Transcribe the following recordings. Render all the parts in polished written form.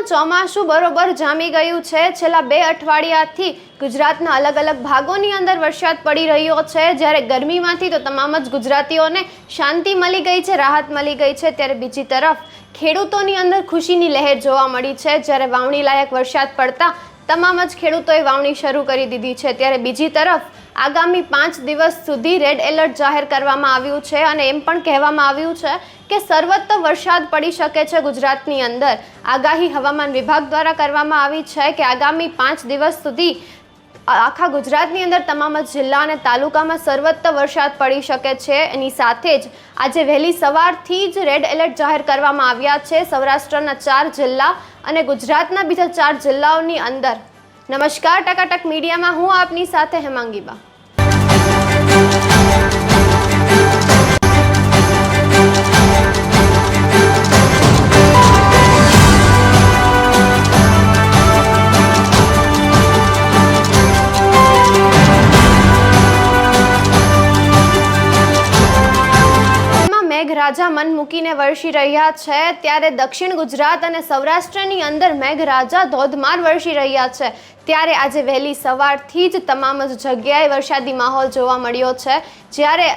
ગુજરાતમાં ચોમાસું બરોબર જામી ગયું છે। છેલ્લા 2 અઠવાડિયાથી ગુજરાતના અલગ અલગ ભાગોની અંદર વરસાદ પડી રહ્યો છે। જ્યારે ગરમીમાંથી તો તમામ જ ગુજરાતીઓને શાંતિ મળી ગઈ છે, રાહત મળી ગઈ છે, ત્યારે બીજી તરફ ખેડૂતોની અંદર ખુશીની લહેર જોવા મળી છે। જ્યારે વાવણી લાયક વરસાદ પડતા તમામ જ ખેડૂતોએ વાવણી શરૂ કરી દીધી છે। ત્યારે બીજી તરફ આગામી 5 દિવસ સુધી રેડ એલર્ટ જાહેર કરવામાં આવ્યું છે અને એમ પણ કહેવામાં આવ્યું છે કે સર્વત્ર વરસાદ પડી શકે છે ગુજરાતની અંદર। આગાહી હવામાન વિભાગ દ્વારા કરવામાં આવી છે કે આગામી 5 દિવસ સુધી આખા ગુજરાતની અંદર તમામ જિલ્લા અને તાલુકામાં સર્વત્ર વરસાદ પડી શકે છે। એની સાથે જ આજે વહેલી સવારથી જ રેડ એલર્ટ જાહેર કરવામાં આવ્યા છે સૌરાષ્ટ્રના 4 જિલ્લા અને ગુજરાતના બીજા 4 જિલ્લાઓની અંદર। નમસ્કાર, ટકાટક મીડિયામાં હું આપની સાથે હેમાંગીબા। મેઘરાજા મન મૂકીને વરસી રહ્યા છે, ત્યારે દક્ષિણ ગુજરાત અને સૌરાષ્ટ્રની અંદર મેઘરાજા ધોધમાર વરસી રહ્યા છે। ત્યારે આજે વહેલી સવારથી જ તમામ જ જગ્યાએ વરસાદી માહોલ જોવા મળ્યો છે। જ્યારે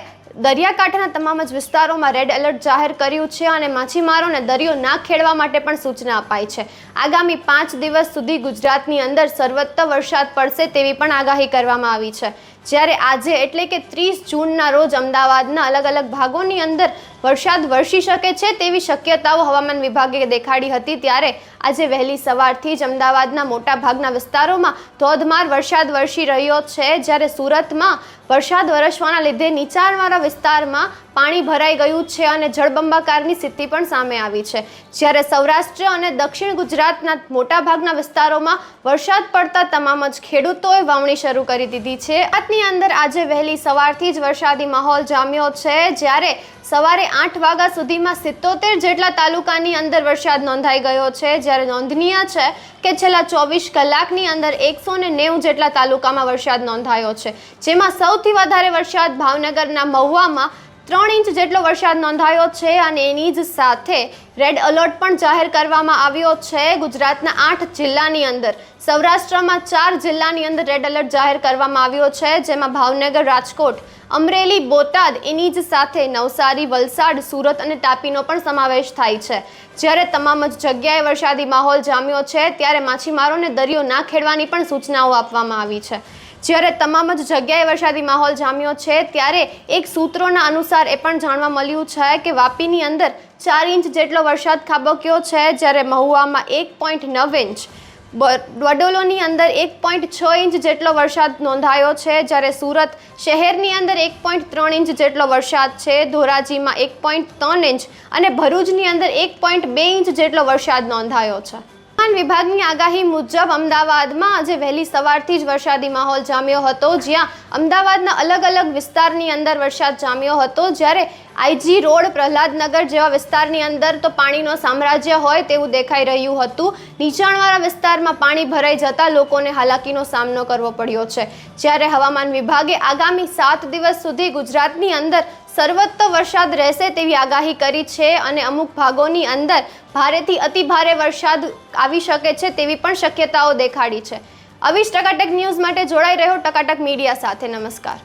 દરિયાકાંઠાના તમામ જ વિસ્તારોમાં રેડ એલર્ટ જાહેર કર્યું છે અને માછીમારોને દરિયો ના ખેડવા માટે પણ સૂચના અપાઈ છે। આગામી 5 દિવસ સુધી ગુજરાતની અંદર સર્વત્ર વરસાદ પડશે તેવી પણ આગાહી કરવામાં આવી છે। જ્યારે આજે એટલે કે 30 જૂનના રોજ અમદાવાદના અલગ અલગ ભાગોની અંદર વરસાદ વરસી શકે છે તેવી શક્યતાઓ હવામાન વિભાગે દેખાડી હતી। ત્યારે આજે વહેલી સવારથી જ અમદાવાદના મોટા ભાગના વિસ્તારોમાં ધોધમાર વરસાદ વરસી રહ્યો છે। જ્યારે સુરતમાં વરસાદ વરસવાના લીધે નીચાણવાળા વિસ્તારમાં પાણી ભરાઈ ગયું છે અને જળબંબાકારની સ્થિતિ પણ સામે આવી છે। જ્યારે સૌરાષ્ટ્ર અને દક્ષિણ ગુજરાતના મોટાભાગના વિસ્તારોમાં વરસાદ પડતા તમામ જ ખેડૂતોએ વાવણી શરૂ કરી દીધી છે। આજની અંદર આજે વહેલી સવારથી જ વરસાદી માહોલ જામ્યો છે। જ્યારે સવારે 8 વાગ્યા સુધીમાં 77 જેટલા તાલુકાની અંદર વરસાદ નોંધાઈ ગયો છે। જ્યારે નોંધનીય છે કે છેલ્લા 24 કલાકની અંદર 190 જેટલા તાલુકામાં વરસાદ નોંધાયો છે, જેમાં સૌથી વધારે વરસાદ ભાવનગરના મહુવામાં 3 ઇંચ જેટલો વરસાદ નોંધાયો છે અને એની જ સાથે રેડ એલર્ટ પણ જાહેર કરવામાં આવ્યો છે ગુજરાતના 8 જિલ્લાની અંદર। સૌરાષ્ટ્રમાં 4 જિલ્લાની અંદર રેડ એલર્ટ જાહેર કરવામાં આવ્યો છે, જેમાં ભાવનગર, રાજકોટ, અમરેલી, બોટાદ, એની જ સાથે નવસારી, વલસાડ, સુરત અને તાપીનો પણ સમાવેશ થાય છે। જ્યારે તમામ જ જગ્યાએ વરસાદી માહોલ જામ્યો છે, ત્યારે માછીમારોને દરિયો ના ખેડવાની પણ સૂચનાઓ આપવામાં આવી છે। જ્યારે તમામ જ જગ્યાએ વરસાદી માહોલ જામ્યો છે, ત્યારે એક સૂત્રોના અનુસાર એ પણ જાણવા મળ્યું છે કે વાપીની અંદર 4 ઇંચ જેટલો વરસાદ ખાબક્યો છે, જ્યારે મહુવામાં 1.9 ઇંચ, વડોલોની અંદર 1.6 ઇંચ જેટલો વરસાદ નોંધાયો છે। જ્યારે સુરત શહેરની અંદર 1.3 ઇંચ જેટલો વરસાદ છે, ધોરાજીમાં 1.3 ઇંચ અને ભરૂચની અંદર 1.2 ઇંચ જેટલો વરસાદ નોંધાયો છે। હવામાન વિભાગની આગાહી મુજબ અમદાવાદમાં આજે વહેલી સવારથી જ વરસાદી માહોલ જામ્યો હતો, જ્યાં અમદાવાદના અલગ અલગ વિસ્તારની અંદર વરસાદ જામ્યો હતો। જ્યારે આઈજી રોડ, પ્રહલાદનગર જેવા વિસ્તારની અંદર તો પાણીનો સામ્રાજ્ય હોય તેવું દેખાઈ રહ્યું હતું। નીચાણવાળા વિસ્તારમાં પાણી ભરાઈ જતા લોકોને હાલાકીનો સામનો કરવો પડ્યો છે। જ્યારે હવામાન વિભાગે આગામી 7 દિવસ સુધી ગુજરાતની અંદર સર્વત્ર વરસાદ રહેશે તેવી આગાહી કરી છે અને અમુક ભાગોની અંદર ભારેથી અતિ ભારે વરસાદ આવી શકે છે તેવી પણ શક્યતાઓ દેખાડી છે। આવી જ ટકાટક ન્યૂઝ માટે જોડાઈ રહ્યો ટકાટક મીડિયા સાથે। નમસ્કાર।